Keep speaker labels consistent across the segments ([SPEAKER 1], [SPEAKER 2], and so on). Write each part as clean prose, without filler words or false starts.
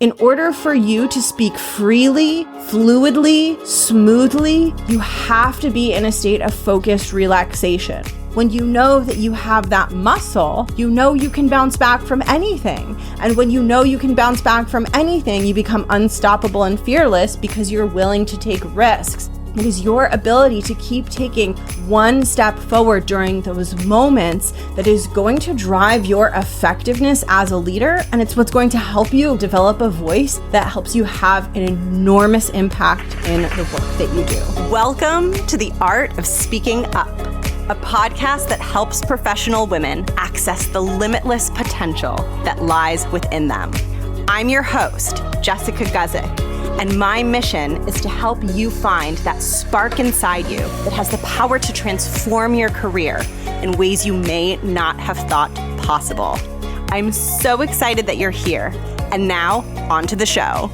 [SPEAKER 1] In order for you to speak freely, fluidly, smoothly, you have to be in a state of focused relaxation. When you know that you have that muscle, you know you can bounce back from anything. And when you know you can bounce back from anything, you become unstoppable and fearless because you're willing to take risks. It is your ability to keep taking one step forward during those moments that is going to drive your effectiveness as a leader, and it's what's going to help you develop a voice that helps you have an enormous impact in the work that you do.
[SPEAKER 2] Welcome to The Art of Speaking Up, a podcast that helps professional women access the limitless potential that lies within them. I'm your host, Jessica Guzik. And my mission is to help you find that spark inside you that has the power to transform your career in ways you may not have thought possible. I'm so excited that you're here. And now, on to the show.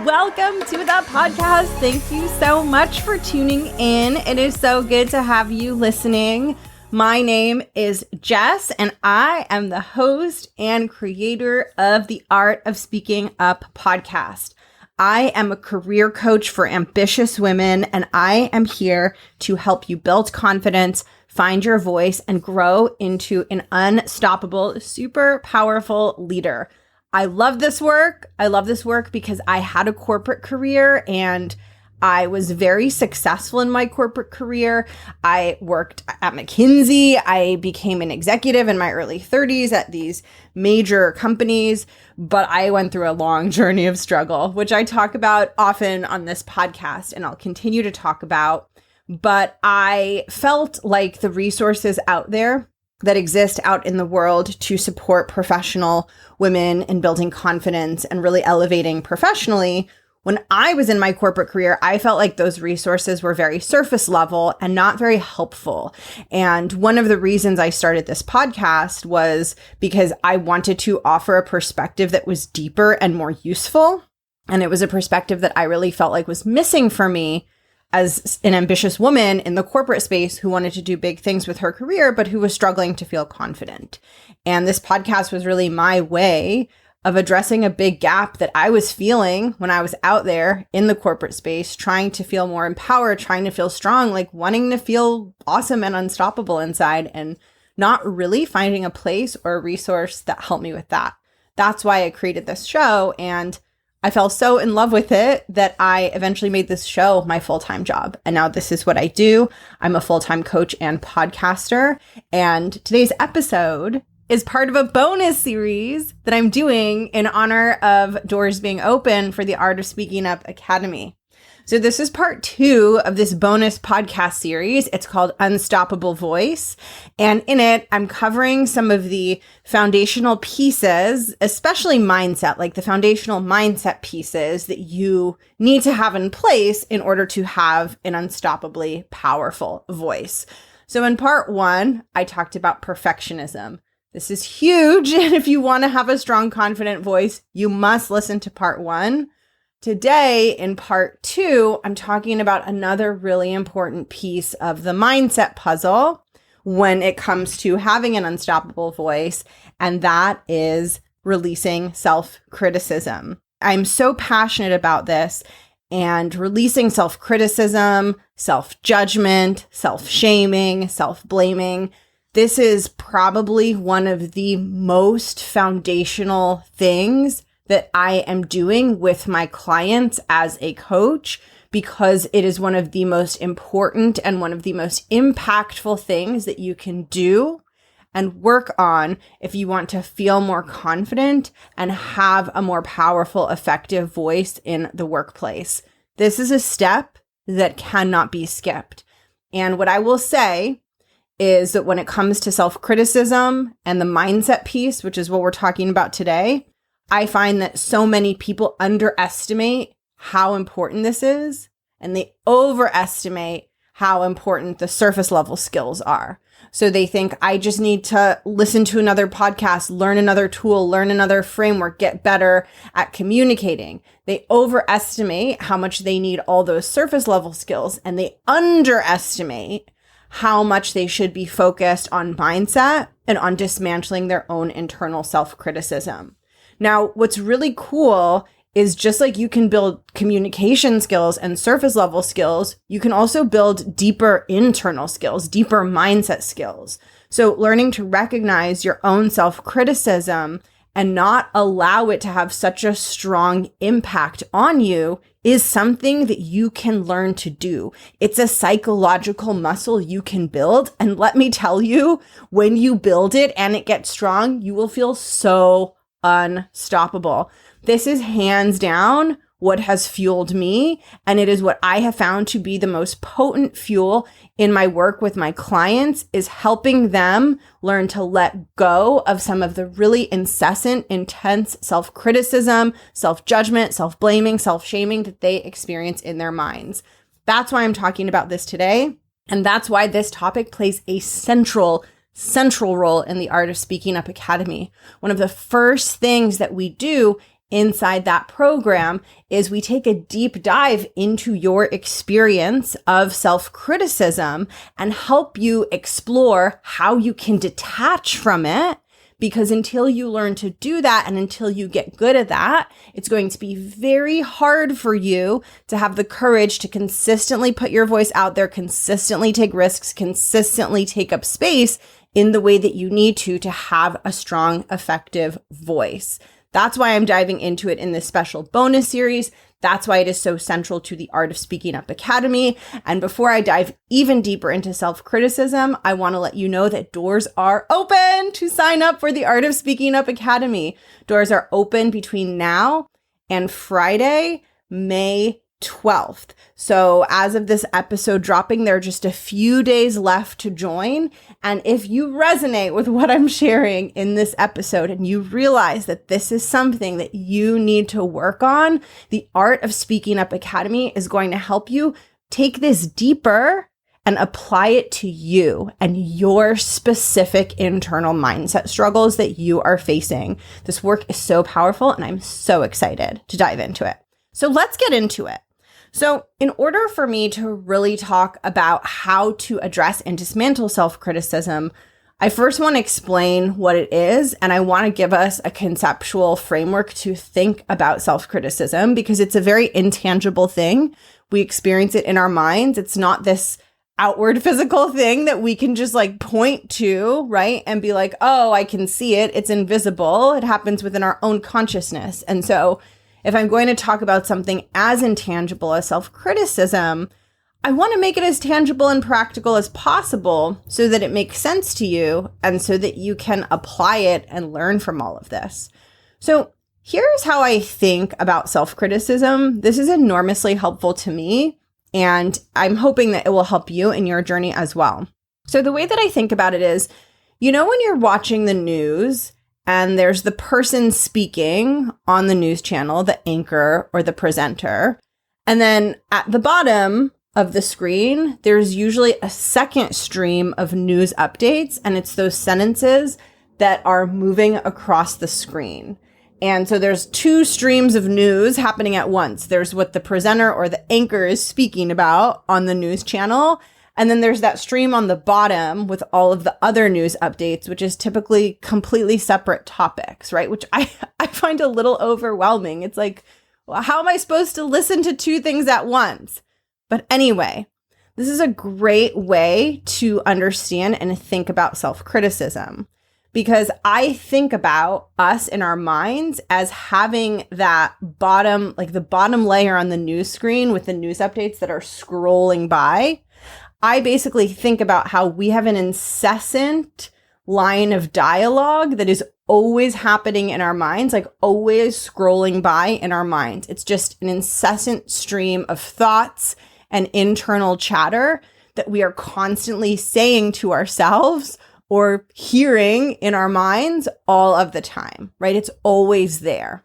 [SPEAKER 1] Welcome to the podcast. Thank you so much for tuning in. It is so good to have you listening. My name is Jess, and I am the host and creator of the Art of Speaking Up podcast. I am a career coach for ambitious women, and I am here to help you build confidence, find your voice, and grow into an unstoppable, super powerful leader. I love this work. I love this work because I had a corporate career and I was very successful in my corporate career. I worked at McKinsey. I became an executive in my early 30s at these major companies, but I went through a long journey of struggle, which I talk about often on this podcast and I'll continue to talk about. But I felt like the resources out there that exist out in the world to support professional women in building confidence and really elevating professionally. When I was in my corporate career, I felt like those resources were very surface level and not very helpful. And one of the reasons I started this podcast was because I wanted to offer a perspective that was deeper and more useful. And it was a perspective that I really felt like was missing for me as an ambitious woman in the corporate space who wanted to do big things with her career, but who was struggling to feel confident. And this podcast was really my way of addressing a big gap that I was feeling when I was out there in the corporate space, trying to feel more empowered, trying to feel strong, like wanting to feel awesome and unstoppable inside, and not really finding a place or a resource that helped me with that. That's why I created this show. And I fell so in love with it that I eventually made this show my full-time job. And now this is what I do. I'm a full-time coach and podcaster. And today's episode is part of a bonus series that I'm doing in honor of doors being open for the Art of Speaking Up Academy. So this is part 2 of this bonus podcast series. It's called Unstoppable Voice. And in it, I'm covering some of the foundational pieces, especially mindset, like the foundational mindset pieces that you need to have in place in order to have an unstoppably powerful voice. So in part 1, I talked about perfectionism. This is huge. And if you want to have a strong, confident voice, you must listen to part 1. Today, in part 2, I'm talking about another really important piece of the mindset puzzle when it comes to having an unstoppable voice, and that is releasing self-criticism. I'm so passionate about this, and releasing self-criticism, self-judgment, self-shaming, self-blaming. This is probably one of the most foundational things that I am doing with my clients as a coach, because it is one of the most important and one of the most impactful things that you can do and work on if you want to feel more confident and have a more powerful, effective voice in the workplace. This is a step that cannot be skipped. And what I will say is that when it comes to self-criticism and the mindset piece, which is what we're talking about today, I find that so many people underestimate how important this is, and they overestimate how important the surface level skills are. So they think, I just need to listen to another podcast, learn another tool, learn another framework, get better at communicating. They overestimate how much they need all those surface level skills, and they underestimate how much they should be focused on mindset and on dismantling their own internal self-criticism. Now, what's really cool is just like you can build communication skills and surface level skills, you can also build deeper internal skills, deeper mindset skills. So learning to recognize your own self-criticism and not allow it to have such a strong impact on you is something that you can learn to do. It's a psychological muscle you can build. And let me tell you, when you build it and it gets strong, you will feel so unstoppable. This is hands down what has fueled me. And it is what I have found to be the most potent fuel in my work with my clients, is helping them learn to let go of some of the really incessant, intense self-criticism, self-judgment, self-blaming, self-shaming that they experience in their minds. That's why I'm talking about this today. And that's why this topic plays a central role in the Art of Speaking Up Academy. One of the first things that we do inside that program is we take a deep dive into your experience of self-criticism and help you explore how you can detach from it. Because until you learn to do that and until you get good at that, it's going to be very hard for you to have the courage to consistently put your voice out there, consistently take risks, consistently take up space in the way that you need to have a strong, effective voice. That's why I'm diving into it in this special bonus series. That's why it is so central to the Art of Speaking Up Academy. And before I dive even deeper into self-criticism, I want to let you know that doors are open to sign up for the Art of Speaking Up Academy. Doors are open between now and Friday, May 12th. So as of this episode dropping, there are just a few days left to join. And if you resonate with what I'm sharing in this episode and you realize that this is something that you need to work on, the Art of Speaking Up Academy is going to help you take this deeper and apply it to you and your specific internal mindset struggles that you are facing. This work is so powerful and I'm so excited to dive into it. So let's get into it. So in order for me to really talk about how to address and dismantle self-criticism, I first want to explain what it is, and I want to give us a conceptual framework to think about self-criticism because it's a very intangible thing. We experience it in our minds. It's not this outward physical thing that we can just like point to, right? And be like, oh, I can see it. It's invisible. It happens within our own consciousness. And so if I'm going to talk about something as intangible as self-criticism, I want to make it as tangible and practical as possible so that it makes sense to you and so that you can apply it and learn from all of this. So here's how I think about self-criticism. This is enormously helpful to me, and I'm hoping that it will help you in your journey as well. So the way that I think about it is, you know, when you're watching the news and there's the person speaking on the news channel, the anchor or the presenter. And then at the bottom of the screen, there's usually a second stream of news updates. And it's those sentences that are moving across the screen. And so there's two streams of news happening at once. There's what the presenter or the anchor is speaking about on the news channel. And then there's that stream on the bottom with all of the other news updates, which is typically completely separate topics, right? Which I find a little overwhelming. It's like, well, how am I supposed to listen to two things at once? But anyway, this is a great way to understand and think about self-criticism, because I think about us in our minds as having that bottom, like the bottom layer on the news screen with the news updates that are scrolling by. I basically think about how we have an incessant line of dialogue that is always happening in our minds, like always scrolling by in our minds. It's just an incessant stream of thoughts and internal chatter that we are constantly saying to ourselves or hearing in our minds all of the time, right? It's always there.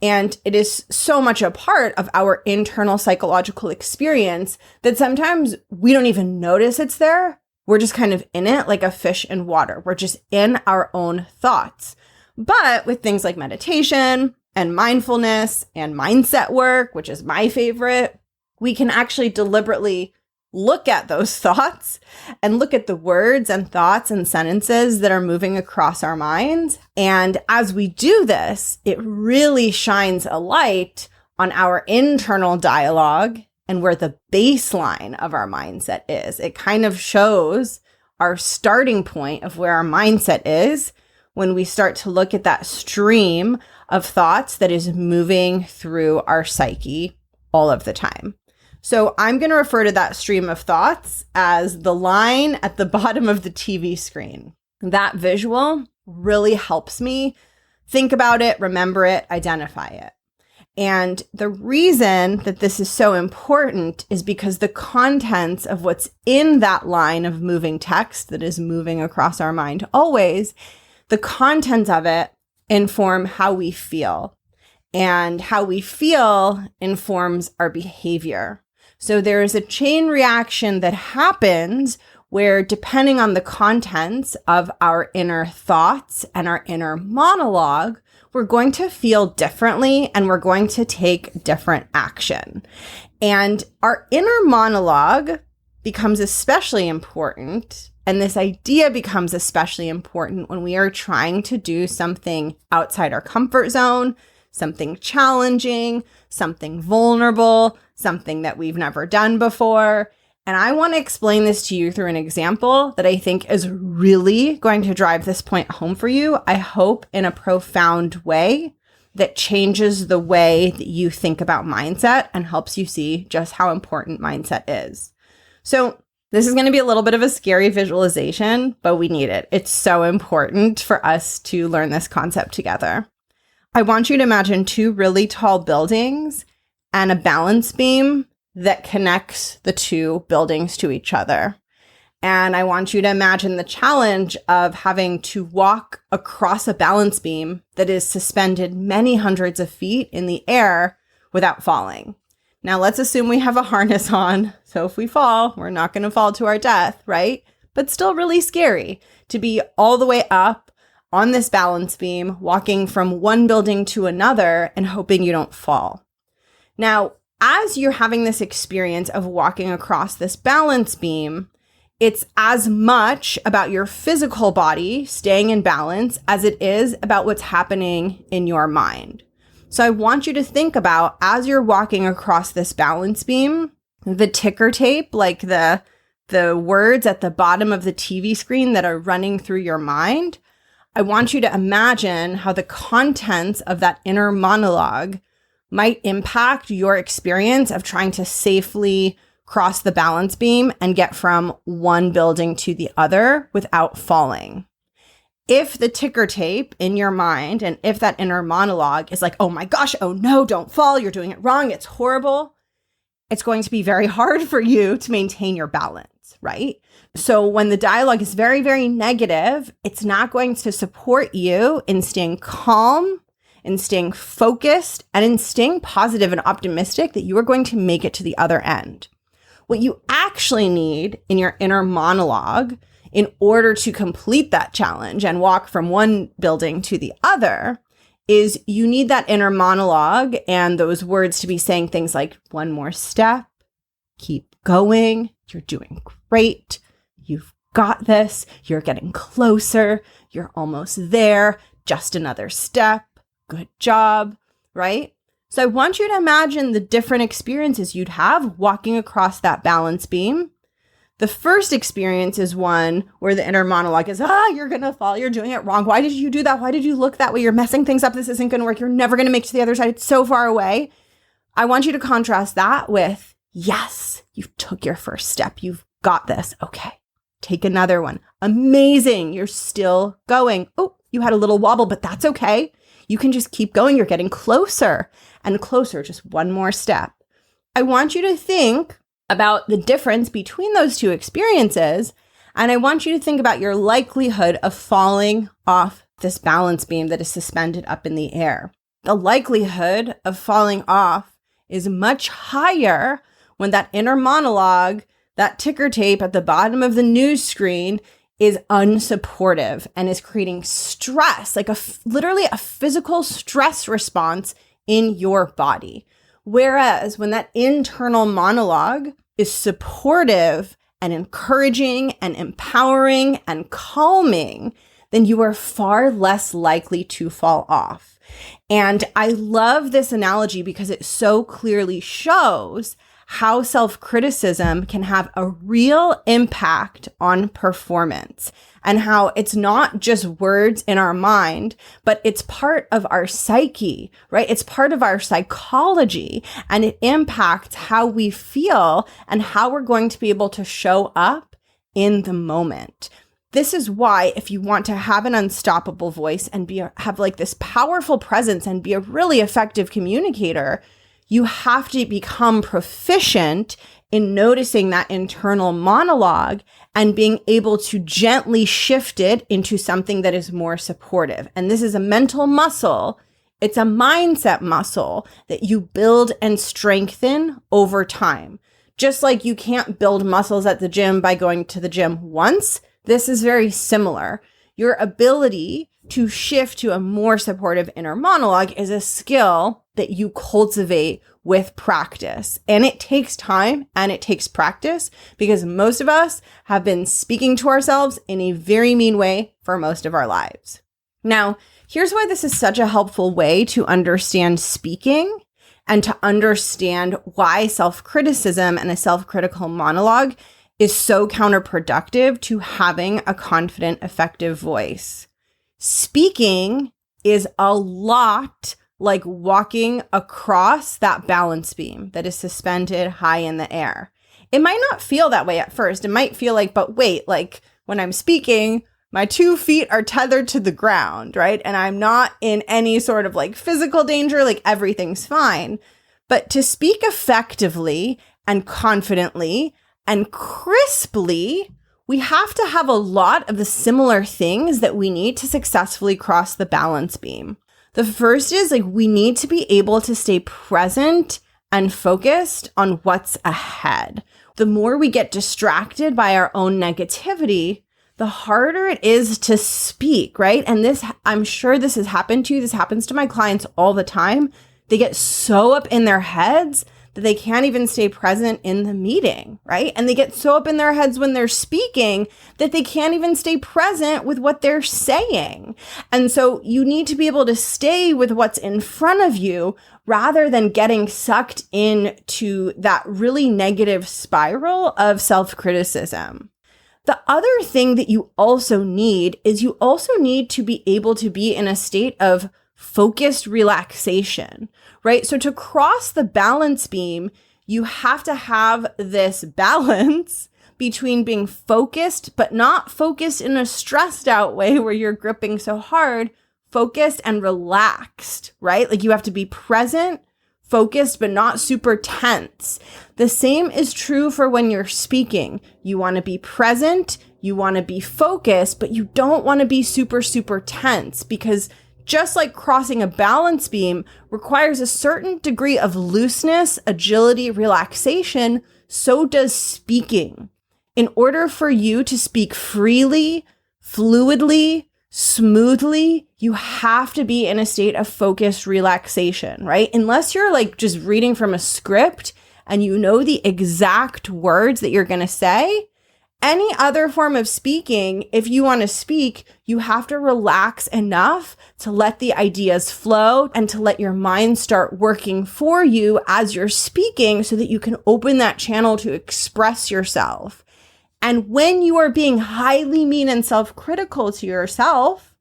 [SPEAKER 1] And it is so much a part of our internal psychological experience that sometimes we don't even notice it's there. We're just kind of in it like a fish in water. We're just in our own thoughts. But with things like meditation and mindfulness and mindset work, which is my favorite, we can actually deliberately look at those thoughts and look at the words and thoughts and sentences that are moving across our minds. And as we do this, it really shines a light on our internal dialogue and where the baseline of our mindset is. It kind of shows our starting point of where our mindset is when we start to look at that stream of thoughts that is moving through our psyche all of the time. So I'm going to refer to that stream of thoughts as the line at the bottom of the TV screen. That visual really helps me think about it, remember it, identify it. And the reason that this is so important is because the contents of what's in that line of moving text that is moving across our mind always, the contents of it inform how we feel. And how we feel informs our behavior. So there is a chain reaction that happens where, depending on the contents of our inner thoughts and our inner monologue, we're going to feel differently and we're going to take different action. And our inner monologue becomes especially important, and this idea becomes especially important when we are trying to do something outside our comfort zone, something challenging, something vulnerable, something that we've never done before. And I want to explain this to you through an example that I think is really going to drive this point home for you, I hope in a profound way that changes the way that you think about mindset and helps you see just how important mindset is. So this is going to be a little bit of a scary visualization, but we need it. It's so important for us to learn this concept together. I want you to imagine two really tall buildings and a balance beam that connects the two buildings to each other. And I want you to imagine the challenge of having to walk across a balance beam that is suspended many hundreds of feet in the air without falling. Now, let's assume we have a harness on. So if we fall, we're not going to fall to our death, right? But still really scary to be all the way up on this balance beam, walking from one building to another and hoping you don't fall. Now, as you're having this experience of walking across this balance beam, it's as much about your physical body staying in balance as it is about what's happening in your mind. So I want you to think about, as you're walking across this balance beam, the ticker tape, like the words at the bottom of the TV screen that are running through your mind. I want you to imagine how the contents of that inner monologue might impact your experience of trying to safely cross the balance beam and get from one building to the other without falling. If the ticker tape in your mind and if that inner monologue is like, oh my gosh, oh no, don't fall, you're doing it wrong, it's horrible, it's going to be very hard for you to maintain your balance, right? So when the dialogue is very, very negative, it's not going to support you in staying calm, in staying focused, and in staying positive and optimistic that you are going to make it to the other end. What you actually need in your inner monologue in order to complete that challenge and walk from one building to the other is you need that inner monologue and those words to be saying things like, one more step, keep going, you're doing great, you've got this, you're getting closer, you're almost there, just another step. Good job, right? So I want you to imagine the different experiences you'd have walking across that balance beam. The first experience is one where the inner monologue is, you're going to fall. You're doing it wrong. Why did you do that? Why did you look that way? You're messing things up. This isn't going to work. You're never going to make it to the other side. It's so far away. I want you to contrast that with, yes, you took your first step. You've got this. Okay, take another one. Amazing. You're still going. Oh, you had a little wobble, but that's okay. You can just keep going. You're getting closer and closer, just one more step. I want you to think about the difference between those two experiences, and I want you to think about your likelihood of falling off this balance beam that is suspended up in the air. The likelihood of falling off is much higher when that inner monologue, that ticker tape at the bottom of the news screen, is unsupportive and is creating stress, like literally a physical stress response in your body. Whereas when that internal monologue is supportive and encouraging and empowering and calming, then you are far less likely to fall off. And I love this analogy because it so clearly shows how self-criticism can have a real impact on performance, and how it's not just words in our mind, but it's part of our psyche, right? It's part of our psychology, and it impacts how we feel and how we're going to be able to show up in the moment. This is why if you want to have an unstoppable voice and have like this powerful presence and be a really effective communicator, you have to become proficient in noticing that internal monologue and being able to gently shift it into something that is more supportive. And this is a mental muscle. It's a mindset muscle that you build and strengthen over time. Just like you can't build muscles at the gym by going to the gym once, this is very similar. Your ability to shift to a more supportive inner monologue is a skill that you cultivate with practice. And it takes time and it takes practice because most of us have been speaking to ourselves in a very mean way for most of our lives. Now, here's why this is such a helpful way to understand speaking and to understand why self-criticism and a self-critical monologue is so counterproductive to having a confident, effective voice. Speaking is a lot like walking across that balance beam that is suspended high in the air. It might not feel that way at first. It might feel like, but wait, like when I'm speaking, my 2 feet are tethered to the ground, right? And I'm not in any sort of like physical danger, like everything's fine. But to speak effectively and confidently and crisply, we have to have a lot of the similar things that we need to successfully cross the balance beam. The first is like we need to be able to stay present and focused on what's ahead. The more we get distracted by our own negativity, the harder it is to speak, right? And this, I'm sure this has happened to you. This happens to my clients all the time. They get so up in their heads that they can't even stay present in the meeting, right? And they get so up in their heads when they're speaking that they can't even stay present with what they're saying. And so you need to be able to stay with what's in front of you rather than getting sucked into that really negative spiral of self-criticism. The other thing that you also need is you also need to be able to be in a state of focused relaxation, right? So to cross the balance beam, you have to have this balance between being focused, but not focused in a stressed out way where you're gripping so hard, focused and relaxed, right? Like you have to be present, focused, but not super tense. The same is true for when you're speaking. You want to be present, you want to be focused, but you don't want to be super, super tense because just like crossing a balance beam requires a certain degree of looseness, agility, relaxation, so does speaking. In order for you to speak freely, fluidly, smoothly, you have to be in a state of focused relaxation, right? Unless you're like just reading from a script and you know the exact words that you're going to say, any other form of speaking, if you want to speak, you have to relax enough to let the ideas flow and to let your mind start working for you as you're speaking so that you can open that channel to express yourself. And when you are being highly mean and self-critical to yourself,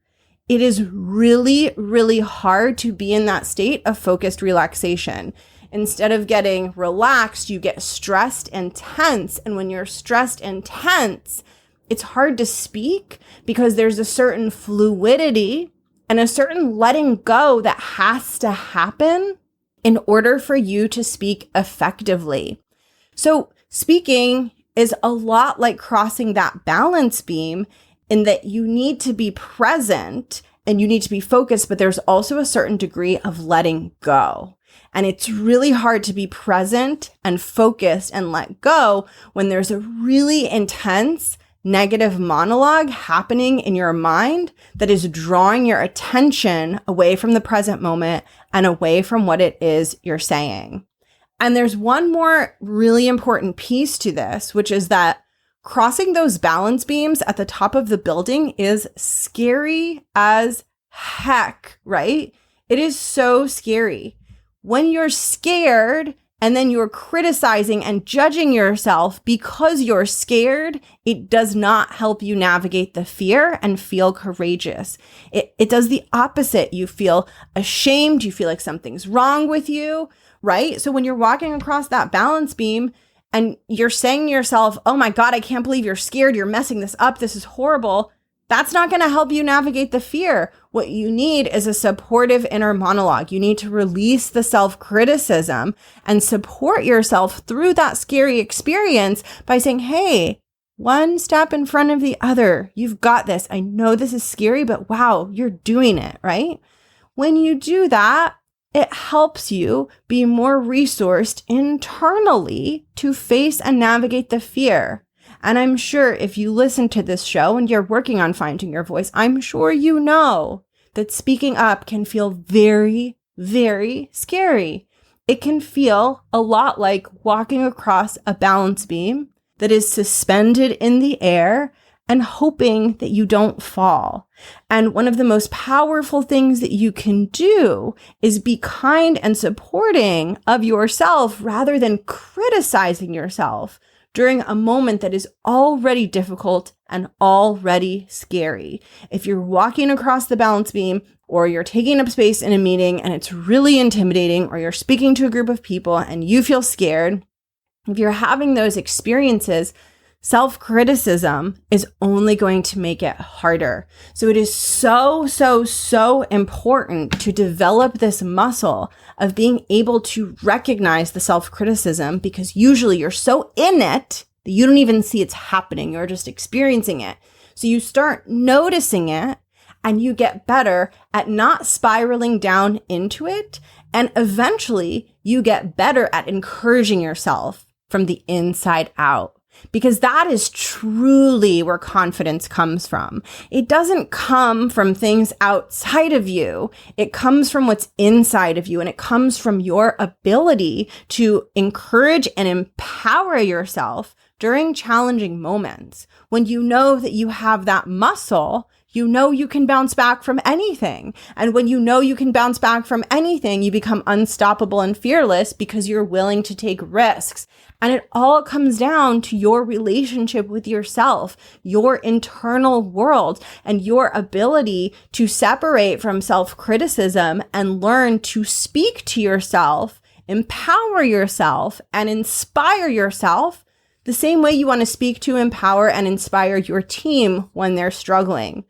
[SPEAKER 1] it is really, really hard to be in that state of focused relaxation. Instead of getting relaxed, you get stressed and tense. And when you're stressed and tense, it's hard to speak because there's a certain fluidity and a certain letting go that has to happen in order for you to speak effectively. So speaking is a lot like crossing that balance beam in that you need to be present and you need to be focused, but there's also a certain degree of letting go. And it's really hard to be present and focused and let go when there's a really intense negative monologue happening in your mind that is drawing your attention away from the present moment and away from what it is you're saying. And there's one more really important piece to this, which is that crossing those balance beams at the top of the building is scary as heck, right? It is so scary. When you're scared and then you're criticizing and judging yourself because you're scared, it does not help you navigate the fear and feel courageous. It does the opposite. You feel ashamed. You feel like something's wrong with you, right? So when you're walking across that balance beam and you're saying to yourself, oh my God, I can't believe you're scared. You're messing this up. This is horrible. That's not going to help you navigate the fear. What you need is a supportive inner monologue. You need to release the self-criticism and support yourself through that scary experience by saying, hey, one step in front of the other. You've got this. I know this is scary, but wow, you're doing it, right? When you do that, it helps you be more resourced internally to face and navigate the fear. And I'm sure if you listen to this show and you're working on finding your voice, I'm sure you know that speaking up can feel very, very scary. It can feel a lot like walking across a balance beam that is suspended in the air and hoping that you don't fall. And one of the most powerful things that you can do is be kind and supporting of yourself rather than criticizing yourself during a moment that is already difficult and already scary. If you're walking across the balance beam or you're taking up space in a meeting and it's really intimidating, or you're speaking to a group of people and you feel scared, if you're having those experiences, self-criticism is only going to make it harder. So it is so important to develop this muscle of being able to recognize the self-criticism, because usually you're so in it that you don't even see it's happening. You're just experiencing it. So you start noticing it and you get better at not spiraling down into it. And eventually you get better at encouraging yourself from the inside out. Because that is truly where confidence comes from. It doesn't come from things outside of you. It comes from what's inside of you, and it comes from your ability to encourage and empower yourself during challenging moments. When you know that you have that muscle, you know you can bounce back from anything. And when you know you can bounce back from anything, you become unstoppable and fearless because you're willing to take risks. And it all comes down to your relationship with yourself, your internal world, and your ability to separate from self-criticism and learn to speak to yourself, empower yourself, and inspire yourself the same way you want to speak to, empower, and inspire your team when they're struggling.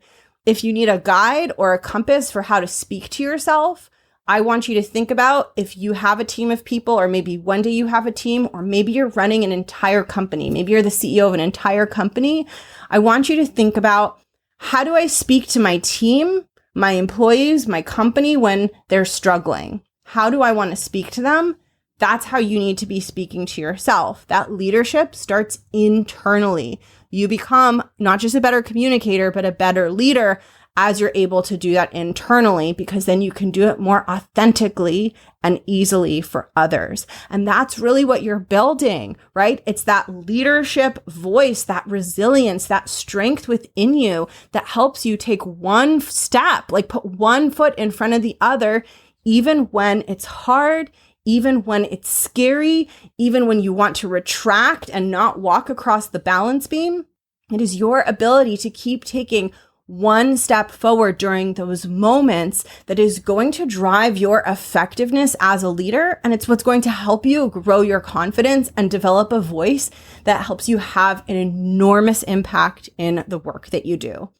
[SPEAKER 1] If you need a guide or a compass for how to speak to yourself, I want you to think about if you have a team of people, or maybe one day you have a team, or maybe you're running an entire company. Maybe you're the CEO of an entire company. I want you to think about, how do I speak to my team, my employees, my company when they're struggling? How do I want to speak to them? That's how you need to be speaking to yourself. That leadership starts internally. You become not just a better communicator, but a better leader as you're able to do that internally, because then you can do it more authentically and easily for others. And that's really what you're building, right? It's that leadership voice, that resilience, that strength within you that helps you take one step, like put one foot in front of the other, even when it's hard, even when it's scary, even when you want to retract and not walk across the balance beam. It is your ability to keep taking one step forward during those moments that is going to drive your effectiveness as a leader. And it's what's going to help you grow your confidence and develop a voice that helps you have an enormous impact in the work that you do.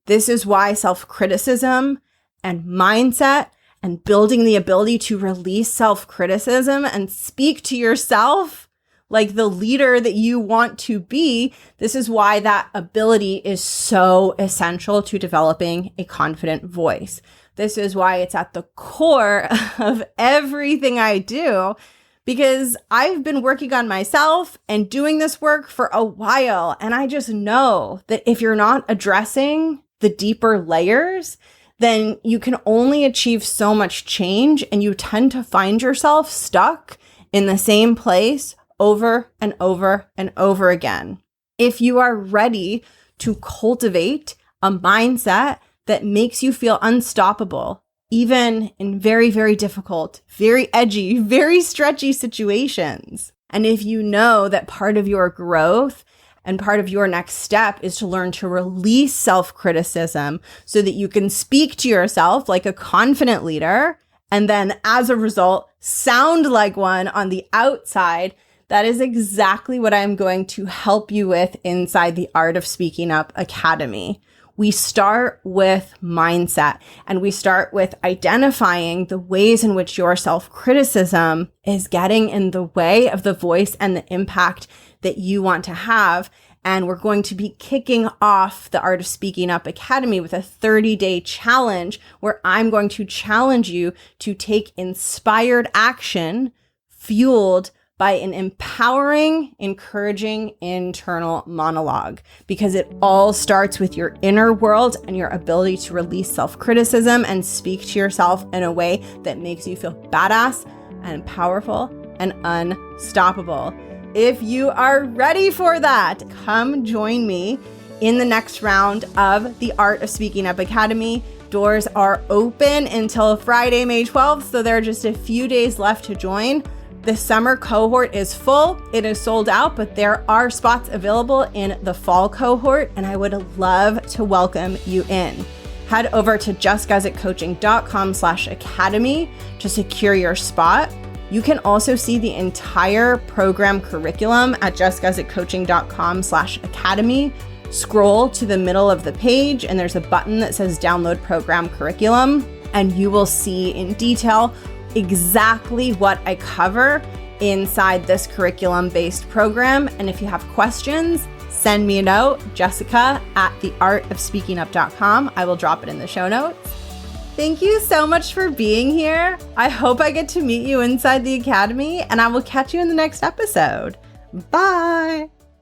[SPEAKER 1] This is why self-criticism and mindset and building the ability to release self-criticism and speak to yourself like the leader that you want to be, this is why that ability is so essential to developing a confident voice. This is why it's at the core of everything I do, because I've been working on myself and doing this work for a while. And I just know that if you're not addressing the deeper layers, then you can only achieve so much change, and you tend to find yourself stuck in the same place over and over and over again. If you are ready to cultivate a mindset that makes you feel unstoppable, even in very, very difficult, very edgy, very stretchy situations. And if you know that part of your growth and part of your next step is to learn to release self-criticism so that you can speak to yourself like a confident leader, and then as a result, sound like one on the outside, that is exactly what I'm going to help you with inside the Art of Speaking Up Academy. We start with mindset, and we start with identifying the ways in which your self-criticism is getting in the way of the voice and the impact that you want to have. And we're going to be kicking off the Art of Speaking Up Academy with a 30-day challenge where I'm going to challenge you to take inspired action fueled by an empowering, encouraging internal monologue, because it all starts with your inner world and your ability to release self-criticism and speak to yourself in a way that makes you feel badass and powerful and unstoppable. If you are ready for that, come join me in the next round of the Art of Speaking Up Academy. Doors are open until Friday, May 12th, so there are just a few days left to join. The summer cohort is full. It is sold out, but there are spots available in the fall cohort, and I would love to welcome you in. Head over to justguzikcoaching.com/academy to secure your spot. You can also see the entire program curriculum at justguzikcoaching.com/academy. Scroll to the middle of the page, and there's a button that says download program curriculum, and you will see in detail exactly what I cover inside this curriculum-based program. And if you have questions, send me a note, jessica@theartofspeakingup.com. I will drop it in the show notes. Thank you so much for being here. I hope I get to meet you inside the Academy, and I will catch you in the next episode. Bye.